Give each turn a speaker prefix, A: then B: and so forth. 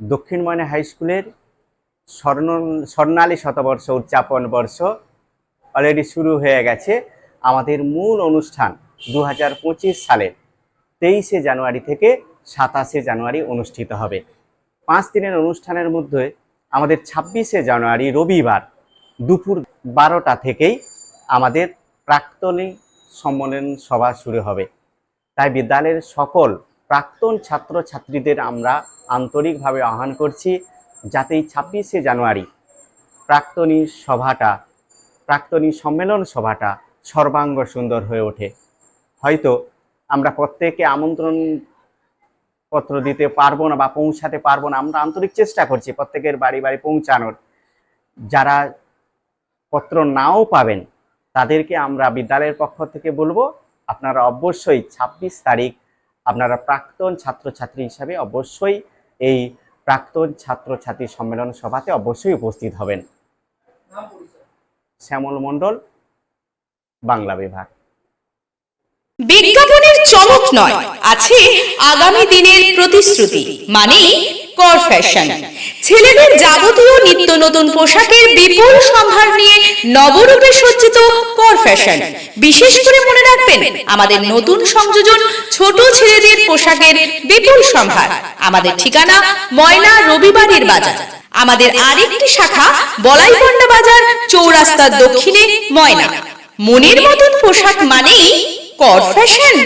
A: দক্ষিণ ময়না হাই স্কুলের স্বর্ণালী শতবর্ষ উদযাপন বর্ষ অলরেডি শুরু হয়ে গেছে। আমাদের মূল অনুষ্ঠান 2025 সালের 23শে জানুয়ারি থেকে 27শে জানুয়ারি অনুষ্ঠিত হবে। 5 দিনের অনুষ্ঠানের মধ্যে আমাদের 26শে জানুয়ারি রবিবার দুপুর 12টা থেকেই আমাদের প্রাক্তনী সম্মেলন সভা শুরু হবে। তাই বিদ্যালয়ের সকল প্রাক্তন ছাত্রছাত্রীদের আমরা আন্তরিকভাবে আহ্বান করছি যাতে এই 26শে জানুয়ারি প্রাক্তনী সম্মেলন সভাটা সর্বাঙ্গ সুন্দর হয়ে ওঠে। হয়তো আমরা প্রত্যেকে আমন্ত্রণ পত্র দিতে পারবো না বা পৌঁছাতে পারবো না, আমরা আন্তরিক চেষ্টা করছি প্রত্যেকের বাড়ি বাড়ি পৌঁছানোর। যারা পত্র নাও পাবেন তাদেরকে আমরা বিদ্যালয়ের পক্ষ থেকে বলবো আপনারা অবশ্যই 26 তারিখ আপনারা প্রাক্তন ছাত্রছাত্রী হিসাবে অবশ্যই এই প্রাক্তন ছাত্রছাত্রী সম্মেলন সভাতে অবশ্যই উপস্থিত হবেন। শ্যামল মণ্ডল, বাংলা বিভাগ।
B: বিজ্ঞাপনের চমক নয়, আছে আগামী দিনের প্রতিশ্রুতি, মানে কর ফ্যাশন। ছেলেদের যাবতীয় নিত্য নতুন পোশাকের বিপুল সম্ভার নিয়ে নবরূপে সজ্জিত কর ফ্যাশন। বিশেষ করে মনে রাখবেন আমাদের নতুন সংযোজন ছোট ছেলেদের পোশাকের বিপুল সম্ভার। আমাদের ঠিকানা ময়না রবিবারের বাজার। আমাদের আরেকটি শাখা বলাইপন্ডা বাজার চৌরাস্তার দক্ষিণে ময়না। মনের মতন পোশাক মানেই কর ফ্যাশন।